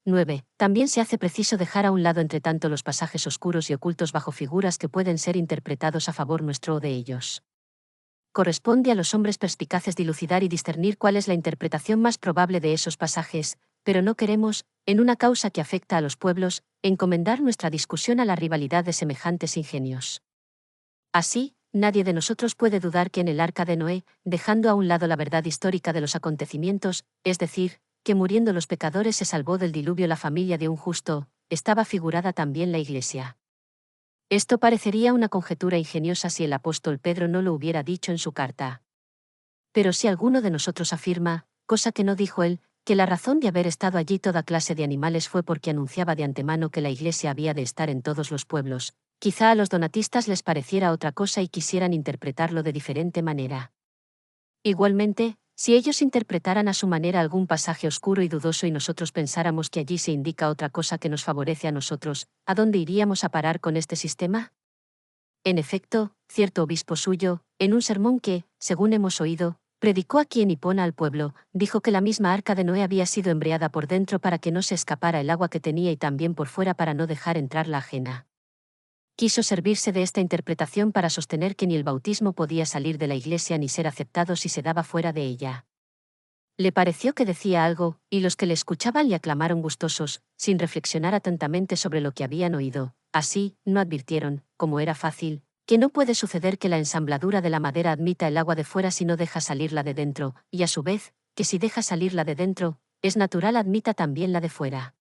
9. También se hace preciso dejar a un lado entre tanto los pasajes oscuros y ocultos bajo figuras que pueden ser interpretados a favor nuestro o de ellos. Corresponde a los hombres perspicaces dilucidar y discernir cuál es la interpretación más probable de esos pasajes, pero no queremos, en una causa que afecta a los pueblos, encomendar nuestra discusión a la rivalidad de semejantes ingenios. Así, nadie de nosotros puede dudar que en el arca de Noé, dejando a un lado la verdad histórica de los acontecimientos, es decir, que muriendo los pecadores se salvó del diluvio la familia de un justo, estaba figurada también la Iglesia. Esto parecería una conjetura ingeniosa si el apóstol Pedro no lo hubiera dicho en su carta. Pero si alguno de nosotros afirma, cosa que no dijo él, que la razón de haber estado allí toda clase de animales fue porque anunciaba de antemano que la Iglesia había de estar en todos los pueblos, quizá a los donatistas les pareciera otra cosa y quisieran interpretarlo de diferente manera. Igualmente, si ellos interpretaran a su manera algún pasaje oscuro y dudoso y nosotros pensáramos que allí se indica otra cosa que nos favorece a nosotros, ¿a dónde iríamos a parar con este sistema? En efecto, cierto obispo suyo, en un sermón que, según hemos oído, predicó aquí en Hipona al pueblo, dijo que la misma arca de Noé había sido embreada por dentro para que no se escapara el agua que tenía y también por fuera para no dejar entrar la ajena. Quiso servirse de esta interpretación para sostener que ni el bautismo podía salir de la Iglesia ni ser aceptado si se daba fuera de ella. Le pareció que decía algo, y los que le escuchaban le aclamaron gustosos, sin reflexionar atentamente sobre lo que habían oído. Así, no advirtieron, como era fácil, que no puede suceder que la ensambladura de la madera admita el agua de fuera si no deja salir la de dentro, y a su vez, que si deja salir la de dentro, es natural admita también la de fuera.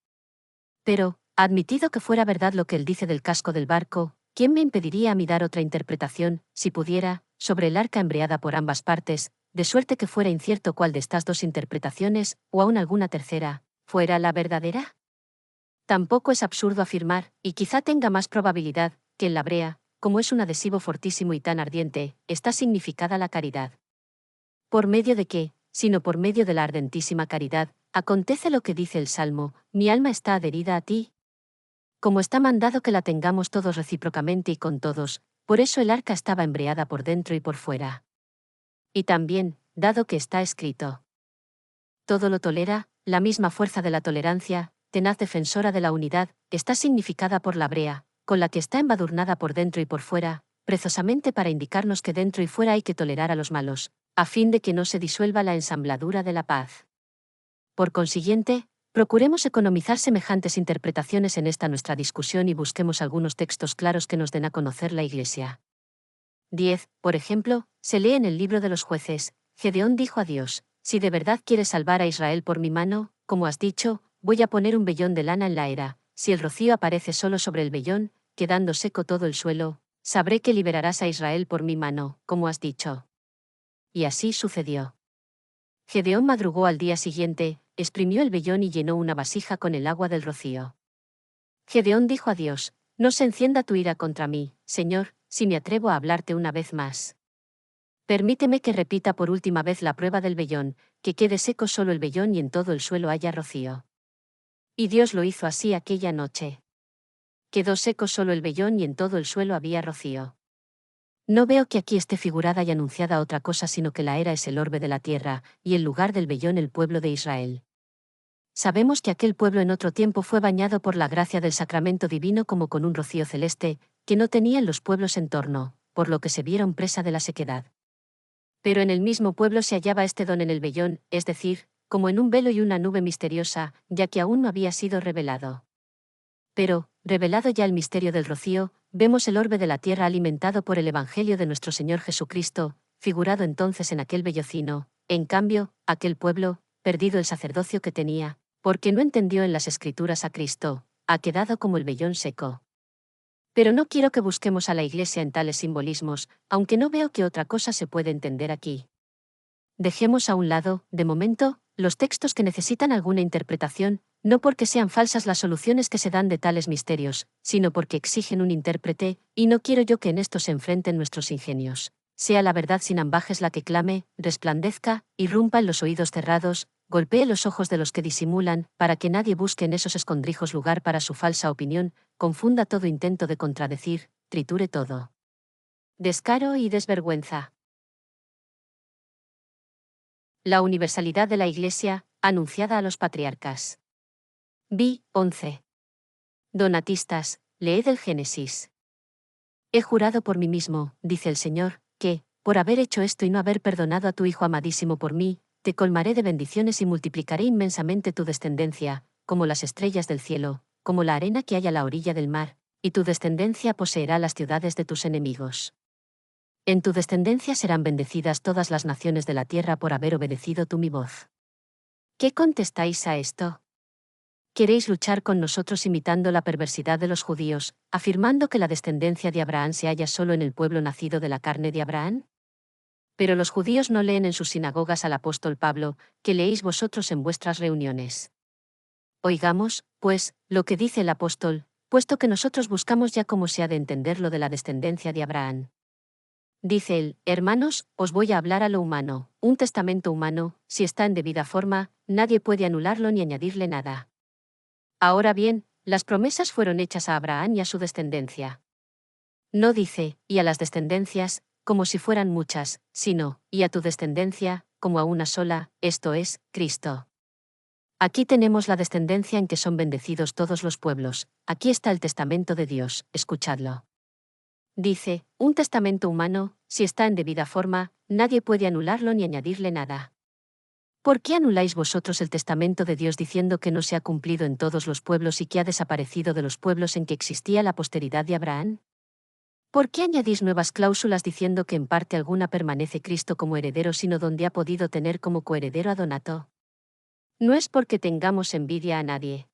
Pero, admitido que fuera verdad lo que él dice del casco del barco, ¿quién me impediría a mí dar otra interpretación, si pudiera, sobre el arca embreada por ambas partes, de suerte que fuera incierto cuál de estas dos interpretaciones, o aún alguna tercera, fuera la verdadera? Tampoco es absurdo afirmar, y quizá tenga más probabilidad, que en la brea, como es un adhesivo fortísimo y tan ardiente, está significada la caridad. Por medio de qué, sino por medio de la ardentísima caridad, acontece lo que dice el Salmo, mi alma está adherida a ti. Como está mandado que la tengamos todos recíprocamente y con todos, por eso el arca estaba embreada por dentro y por fuera. Y también, dado que está escrito. Todo lo tolera, la misma fuerza de la tolerancia, tenaz defensora de la unidad, está significada por la brea, con la que está embadurnada por dentro y por fuera, precisamente para indicarnos que dentro y fuera hay que tolerar a los malos, a fin de que no se disuelva la ensambladura de la paz. Por consiguiente, procuremos economizar semejantes interpretaciones en esta nuestra discusión y busquemos algunos textos claros que nos den a conocer la Iglesia. 10. Por ejemplo, se lee en el libro de los jueces, Gedeón dijo a Dios, si de verdad quieres salvar a Israel por mi mano, como has dicho, voy a poner un vellón de lana en la era, si el rocío aparece solo sobre el vellón, quedando seco todo el suelo, sabré que liberarás a Israel por mi mano, como has dicho. Y así sucedió. Gedeón madrugó al día siguiente, exprimió el vellón y llenó una vasija con el agua del rocío. Gedeón dijo a Dios, no se encienda tu ira contra mí, Señor, si me atrevo a hablarte una vez más. Permíteme que repita por última vez la prueba del vellón, que quede seco solo el vellón y en todo el suelo haya rocío. Y Dios lo hizo así aquella noche. Quedó seco solo el vellón y en todo el suelo había rocío. No veo que aquí esté figurada y anunciada otra cosa sino que la era es el orbe de la tierra, y el lugar del vellón el pueblo de Israel. Sabemos que aquel pueblo en otro tiempo fue bañado por la gracia del sacramento divino como con un rocío celeste, que no tenían los pueblos en torno, por lo que se vieron presa de la sequedad. Pero en el mismo pueblo se hallaba este don en el vellón, es decir, como en un velo y una nube misteriosa, ya que aún no había sido revelado. Pero, revelado ya el misterio del rocío, vemos el orbe de la tierra alimentado por el Evangelio de nuestro Señor Jesucristo, figurado entonces en aquel vellocino. En cambio, aquel pueblo, perdido el sacerdocio que tenía, porque no entendió en las Escrituras a Cristo, ha quedado como el vellón seco. Pero no quiero que busquemos a la Iglesia en tales simbolismos, aunque no veo que otra cosa se puede entender aquí. Dejemos a un lado, de momento, los textos que necesitan alguna interpretación, no porque sean falsas las soluciones que se dan de tales misterios, sino porque exigen un intérprete, y no quiero yo que en esto se enfrenten nuestros ingenios. Sea la verdad sin ambajes la que clame, resplandezca, irrumpa en los oídos cerrados, golpee los ojos de los que disimulan, para que nadie busque en esos escondrijos lugar para su falsa opinión, confunda todo intento de contradecir, triture todo. Descaro y desvergüenza. La universalidad de la Iglesia, anunciada a los patriarcas. Vi, 11. Donatistas, leed el Génesis. He jurado por mí mismo, dice el Señor, que, por haber hecho esto y no haber perdonado a tu Hijo amadísimo por mí, te colmaré de bendiciones y multiplicaré inmensamente tu descendencia, como las estrellas del cielo, como la arena que hay a la orilla del mar, y tu descendencia poseerá las ciudades de tus enemigos. En tu descendencia serán bendecidas todas las naciones de la tierra por haber obedecido tú mi voz. ¿Qué contestáis a esto? ¿Queréis luchar con nosotros imitando la perversidad de los judíos, afirmando que la descendencia de Abraham se halla solo en el pueblo nacido de la carne de Abraham? Pero los judíos no leen en sus sinagogas al apóstol Pablo, que leéis vosotros en vuestras reuniones. Oigamos, pues, lo que dice el apóstol, puesto que nosotros buscamos ya cómo se ha de entender lo de la descendencia de Abraham. Dice él, hermanos, os voy a hablar a lo humano, un testamento humano, si está en debida forma, nadie puede anularlo ni añadirle nada. Ahora bien, las promesas fueron hechas a Abraham y a su descendencia. No dice, y a las descendencias, como si fueran muchas, sino, y a tu descendencia, como a una sola, esto es, Cristo. Aquí tenemos la descendencia en que son bendecidos todos los pueblos, aquí está el testamento de Dios, escuchadlo. Dice, un testamento humano, si está en debida forma, nadie puede anularlo ni añadirle nada. ¿Por qué anuláis vosotros el testamento de Dios diciendo que no se ha cumplido en todos los pueblos y que ha desaparecido de los pueblos en que existía la posteridad de Abraham? ¿Por qué añadís nuevas cláusulas diciendo que en parte alguna permanece Cristo como heredero sino donde ha podido tener como coheredero a Donato? No es porque tengamos envidia a nadie.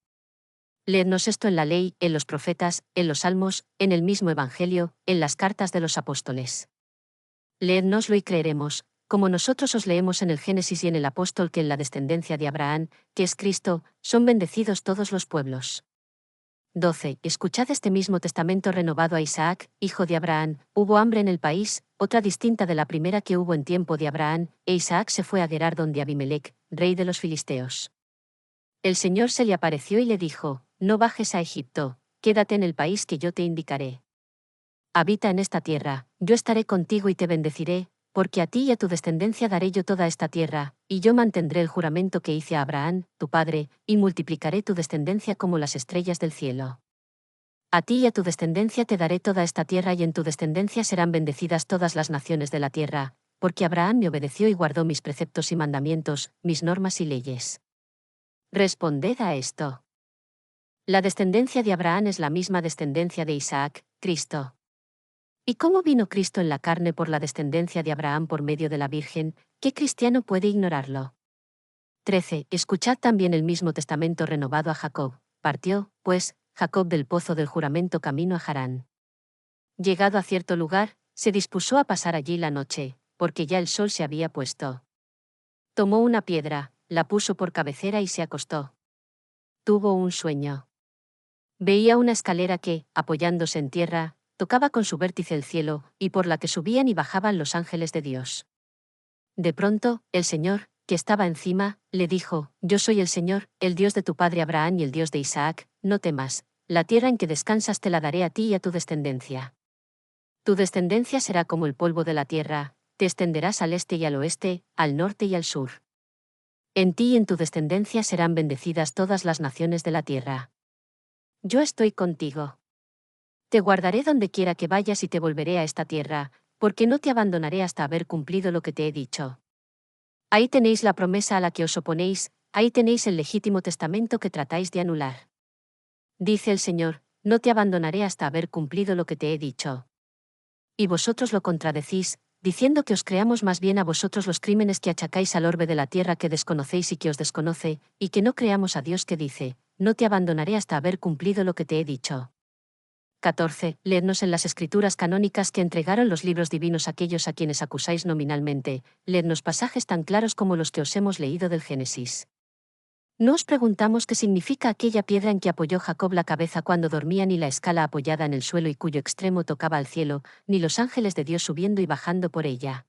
Leednos esto en la ley, en los profetas, en los salmos, en el mismo Evangelio, en las cartas de los apóstoles. Leednoslo y creeremos, como nosotros os leemos en el Génesis y en el apóstol que en la descendencia de Abraham, que es Cristo, son bendecidos todos los pueblos. 12. Escuchad este mismo testamento renovado a Isaac, hijo de Abraham, hubo hambre en el país, otra distinta de la primera que hubo en tiempo de Abraham, e Isaac se fue a Gerar donde Abimelech, rey de los filisteos. El Señor se le apareció y le dijo, no bajes a Egipto, quédate en el país que yo te indicaré. Habita en esta tierra, yo estaré contigo y te bendeciré, porque a ti y a tu descendencia daré yo toda esta tierra, y yo mantendré el juramento que hice a Abraham, tu padre, y multiplicaré tu descendencia como las estrellas del cielo. A ti y a tu descendencia te daré toda esta tierra y en tu descendencia serán bendecidas todas las naciones de la tierra, porque Abraham me obedeció y guardó mis preceptos y mandamientos, mis normas y leyes. Responded a esto. La descendencia de Abraham es la misma descendencia de Isaac, Cristo. ¿Y cómo vino Cristo en la carne por la descendencia de Abraham por medio de la Virgen? ¿Qué cristiano puede ignorarlo? 13. Escuchad también el mismo testamento renovado a Jacob. Partió, pues, Jacob del pozo del juramento camino a Harán. Llegado a cierto lugar, se dispuso a pasar allí la noche, porque ya el sol se había puesto. Tomó una piedra, la puso por cabecera y se acostó. Tuvo un sueño. Veía una escalera que, apoyándose en tierra, tocaba con su vértice el cielo, y por la que subían y bajaban los ángeles de Dios. De pronto, el Señor, que estaba encima, le dijo, Yo soy el Señor, el Dios de tu padre Abraham y el Dios de Isaac, no temas, la tierra en que descansas te la daré a ti y a tu descendencia. Tu descendencia será como el polvo de la tierra, te extenderás al este y al oeste, al norte y al sur. En ti y en tu descendencia serán bendecidas todas las naciones de la tierra. Yo estoy contigo. Te guardaré donde quiera que vayas y te volveré a esta tierra, porque no te abandonaré hasta haber cumplido lo que te he dicho. Ahí tenéis la promesa a la que os oponéis, ahí tenéis el legítimo testamento que tratáis de anular. Dice el Señor, no te abandonaré hasta haber cumplido lo que te he dicho. Y vosotros lo contradecís, diciendo que os creamos más bien a vosotros los crímenes que achacáis al orbe de la tierra que desconocéis y que os desconoce, y que no creamos a Dios que dice, no te abandonaré hasta haber cumplido lo que te he dicho. 14. Leednos en las escrituras canónicas que entregaron los libros divinos aquellos a quienes acusáis nominalmente, leednos pasajes tan claros como los que os hemos leído del Génesis. No os preguntamos qué significa aquella piedra en que apoyó Jacob la cabeza cuando dormía, ni la escala apoyada en el suelo y cuyo extremo tocaba al cielo, ni los ángeles de Dios subiendo y bajando por ella.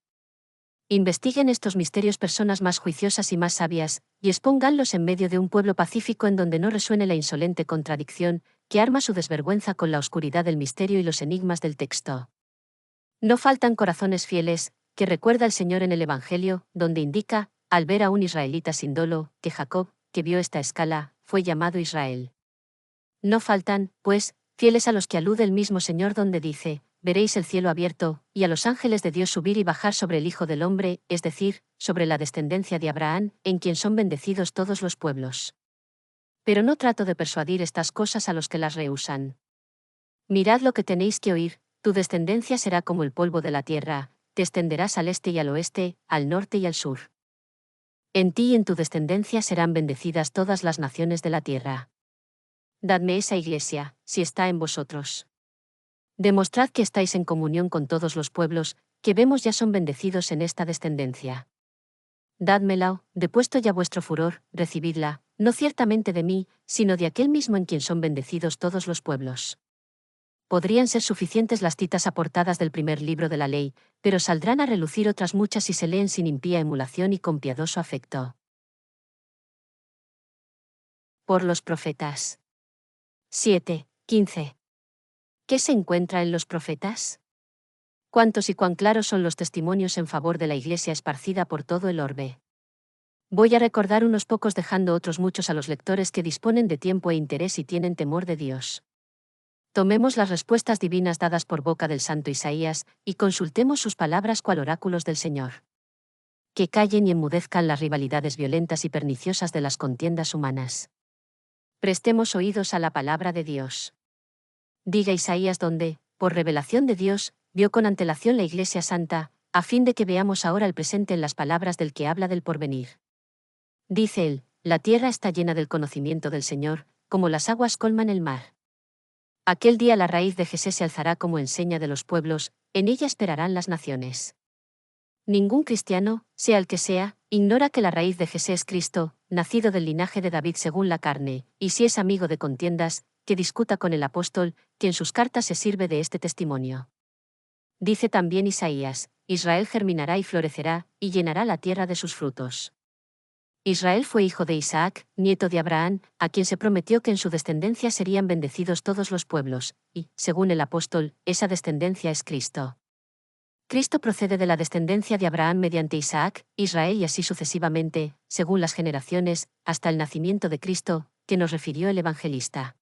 Investiguen estos misterios personas más juiciosas y más sabias, y expónganlos en medio de un pueblo pacífico en donde no resuene la insolente contradicción, que arma su desvergüenza con la oscuridad del misterio y los enigmas del texto. No faltan corazones fieles, que recuerda el Señor en el Evangelio, donde indica, al ver a un israelita sin dolo, que Jacob, que vio esta escala, fue llamado Israel. No faltan, pues, fieles a los que alude el mismo Señor donde dice, veréis el cielo abierto, y a los ángeles de Dios subir y bajar sobre el Hijo del Hombre, es decir, sobre la descendencia de Abraham, en quien son bendecidos todos los pueblos. Pero no trato de persuadir estas cosas a los que las rehusan. Mirad lo que tenéis que oír, tu descendencia será como el polvo de la tierra, te extenderás al este y al oeste, al norte y al sur. En ti y en tu descendencia serán bendecidas todas las naciones de la tierra. Dadme esa iglesia, si está en vosotros. Demostrad que estáis en comunión con todos los pueblos, que vemos ya son bendecidos en esta descendencia. Dádmela, depuesto ya vuestro furor, recibidla, no ciertamente de mí, sino de aquel mismo en quien son bendecidos todos los pueblos. Podrían ser suficientes las citas aportadas del primer libro de la ley, pero saldrán a relucir otras muchas si se leen sin impía emulación y con piadoso afecto. Por los profetas. 7:15. ¿Qué se encuentra en los profetas? ¿Cuántos y cuán claros son los testimonios en favor de la Iglesia esparcida por todo el orbe? Voy a recordar unos pocos dejando otros muchos a los lectores que disponen de tiempo e interés y tienen temor de Dios. Tomemos las respuestas divinas dadas por boca del santo Isaías, y consultemos sus palabras cual oráculos del Señor. Que callen y enmudezcan las rivalidades violentas y perniciosas de las contiendas humanas. Prestemos oídos a la palabra de Dios. Diga Isaías donde, por revelación de Dios, vio con antelación la Iglesia Santa, a fin de que veamos ahora el presente en las palabras del que habla del porvenir. Dice él, la tierra está llena del conocimiento del Señor, como las aguas colman el mar. Aquel día la raíz de Jesé se alzará como enseña de los pueblos, en ella esperarán las naciones. Ningún cristiano, sea el que sea, ignora que la raíz de Jesé es Cristo, nacido del linaje de David según la carne, y si es amigo de contiendas, que discuta con el apóstol, que en sus cartas se sirve de este testimonio. Dice también Isaías, Israel germinará y florecerá, y llenará la tierra de sus frutos. Israel fue hijo de Isaac, nieto de Abraham, a quien se prometió que en su descendencia serían bendecidos todos los pueblos, y, según el apóstol, esa descendencia es Cristo. Cristo procede de la descendencia de Abraham mediante Isaac, Israel y así sucesivamente, según las generaciones, hasta el nacimiento de Cristo, que nos refirió el evangelista.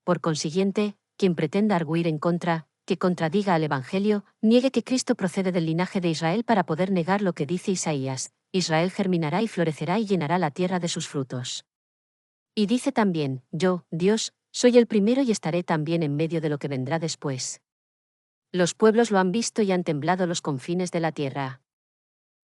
Por consiguiente, quien pretenda arguir en contra, que contradiga al Evangelio, niegue que Cristo procede del linaje de Israel para poder negar lo que dice Isaías, Israel germinará y florecerá y llenará la tierra de sus frutos. Y dice también, yo, Dios, soy el primero y estaré también en medio de lo que vendrá después. Los pueblos lo han visto y han temblado los confines de la tierra.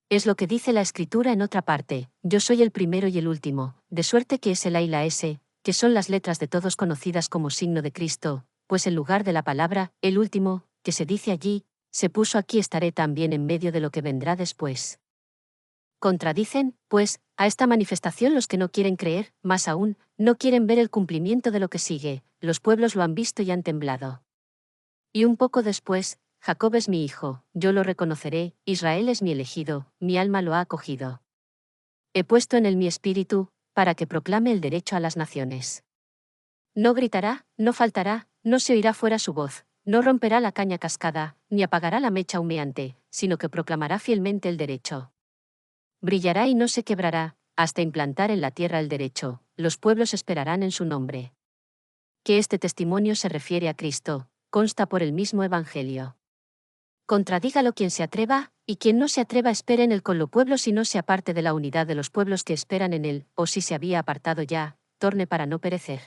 Es lo que dice la Escritura en otra parte, yo soy el primero y el último, de suerte que es el A y la S, que son las letras de todos conocidas como signo de Cristo, pues en lugar de la palabra, el último, que se dice allí, se puso aquí estaré también en medio de lo que vendrá después. Contradicen, pues, a esta manifestación los que no quieren creer, más aún, no quieren ver el cumplimiento de lo que sigue, los pueblos lo han visto y han temblado. Y un poco después, Jacob es mi hijo, yo lo reconoceré, Israel es mi elegido, mi alma lo ha acogido. He puesto en él mi espíritu, para que proclame el derecho a las naciones. No gritará, no faltará, no se oirá fuera su voz, no romperá la caña cascada, ni apagará la mecha humeante, sino que proclamará fielmente el derecho. Brillará y no se quebrará, hasta implantar en la tierra el derecho, los pueblos esperarán en su nombre. Que este testimonio se refiere a Cristo, consta por el mismo Evangelio. Contradígalo quien se atreva, y quien no se atreva espere en él con lo pueblo si no se aparte de la unidad de los pueblos que esperan en él, o si se había apartado ya, torne para no perecer.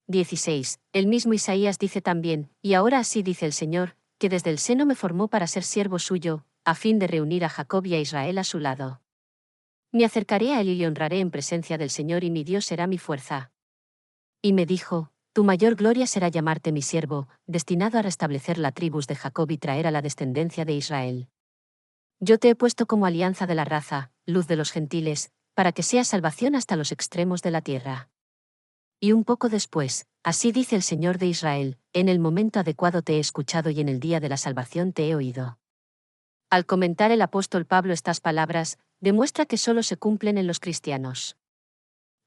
16. El mismo Isaías dice también, y ahora así dice el Señor, que desde el seno me formó para ser siervo suyo, a fin de reunir a Jacob y a Israel a su lado. Me acercaré a él y le honraré en presencia del Señor y mi Dios será mi fuerza. Y me dijo, tu mayor gloria será llamarte mi siervo, destinado a restablecer la tribus de Jacob y traer a la descendencia de Israel. Yo te he puesto como alianza de la raza, luz de los gentiles, para que seas salvación hasta los extremos de la tierra. Y un poco después, así dice el Señor de Israel, en el momento adecuado te he escuchado y en el día de la salvación te he oído. Al comentar el apóstol Pablo estas palabras, demuestra que solo se cumplen en los cristianos.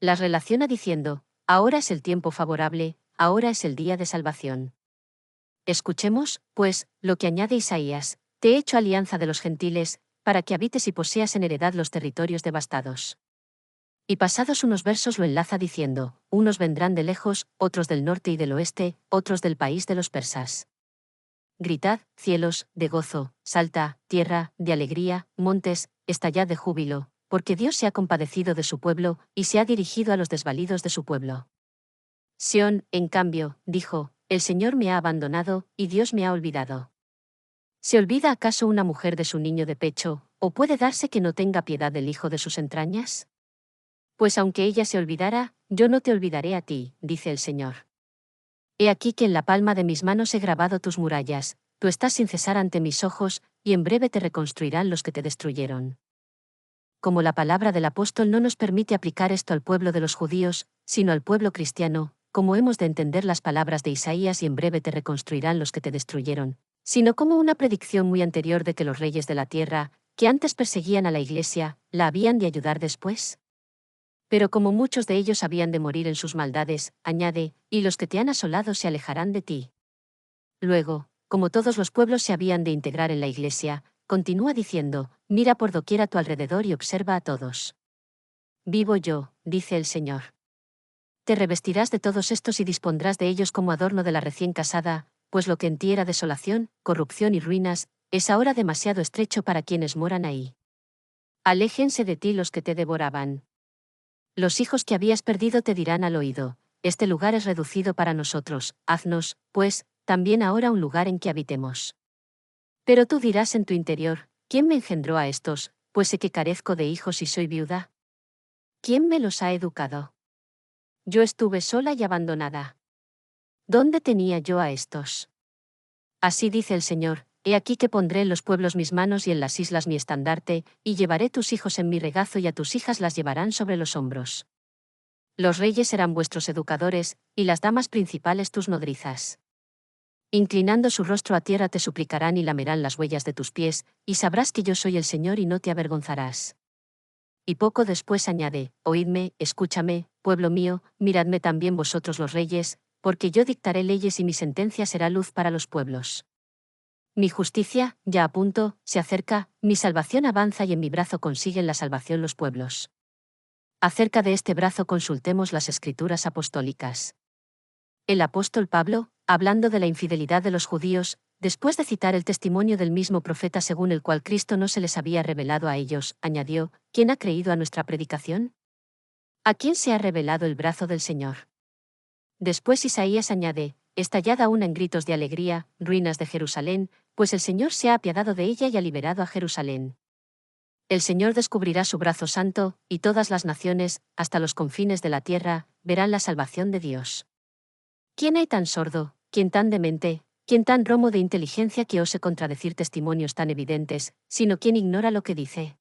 Las relaciona diciendo, ahora es el tiempo favorable, ahora es el día de salvación. Escuchemos, pues, lo que añade Isaías, te he hecho alianza de los gentiles, para que habites y poseas en heredad los territorios devastados. Y pasados unos versos lo enlaza diciendo, unos vendrán de lejos, otros del norte y del oeste, otros del país de los persas. Gritad, cielos, de gozo, salta, tierra, de alegría, montes, estallad de júbilo, porque Dios se ha compadecido de su pueblo, y se ha dirigido a los desvalidos de su pueblo. Sión, en cambio, dijo, el Señor me ha abandonado, y Dios me ha olvidado. ¿Se olvida acaso una mujer de su niño de pecho, o puede darse que no tenga piedad del hijo de sus entrañas? Pues aunque ella se olvidara, yo no te olvidaré a ti, dice el Señor. He aquí que en la palma de mis manos he grabado tus murallas, tú estás sin cesar ante mis ojos, y en breve te reconstruirán los que te destruyeron. Como la palabra del apóstol no nos permite aplicar esto al pueblo de los judíos, sino al pueblo cristiano, como hemos de entender las palabras de Isaías y en breve te reconstruirán los que te destruyeron, sino como una predicción muy anterior de que los reyes de la tierra, que antes perseguían a la Iglesia, la habían de ayudar después. Pero como muchos de ellos habían de morir en sus maldades, añade, y los que te han asolado se alejarán de ti. Luego, como todos los pueblos se habían de integrar en la Iglesia, continúa diciendo, mira por doquier a tu alrededor y observa a todos. Vivo yo, dice el Señor. Te revestirás de todos estos y dispondrás de ellos como adorno de la recién casada, pues lo que en ti era desolación, corrupción y ruinas, es ahora demasiado estrecho para quienes moran ahí. Aléjense de ti los que te devoraban. Los hijos que habías perdido te dirán al oído, este lugar es reducido para nosotros, haznos, pues, también ahora un lugar en que habitemos. Pero tú dirás en tu interior, ¿quién me engendró a estos, pues sé que carezco de hijos y soy viuda? ¿Quién me los ha educado? Yo estuve sola y abandonada. ¿Dónde tenía yo a estos? Así dice el Señor, he aquí que pondré en los pueblos mis manos y en las islas mi estandarte, y llevaré tus hijos en mi regazo y a tus hijas las llevarán sobre los hombros. Los reyes serán vuestros educadores, y las damas principales tus nodrizas. Inclinando su rostro a tierra te suplicarán y lamerán las huellas de tus pies, y sabrás que yo soy el Señor y no te avergonzarás. Y poco después añade, oídme, escúchame, pueblo mío, miradme también vosotros los reyes, porque yo dictaré leyes y mi sentencia será luz para los pueblos. Mi justicia, ya a punto, se acerca, mi salvación avanza y en mi brazo consiguen la salvación los pueblos. Acerca de este brazo consultemos las escrituras apostólicas. El apóstol Pablo, hablando de la infidelidad de los judíos, después de citar el testimonio del mismo profeta según el cual Cristo no se les había revelado a ellos, añadió, ¿quién ha creído a nuestra predicación? ¿A quién se ha revelado el brazo del Señor? Después Isaías añade, estallad aún en gritos de alegría, ruinas de Jerusalén, pues el Señor se ha apiadado de ella y ha liberado a Jerusalén. El Señor descubrirá su brazo santo, y todas las naciones, hasta los confines de la tierra, verán la salvación de Dios. ¿Quién hay tan sordo, quién tan demente, quién tan romo de inteligencia que ose contradecir testimonios tan evidentes, sino quien ignora lo que dice?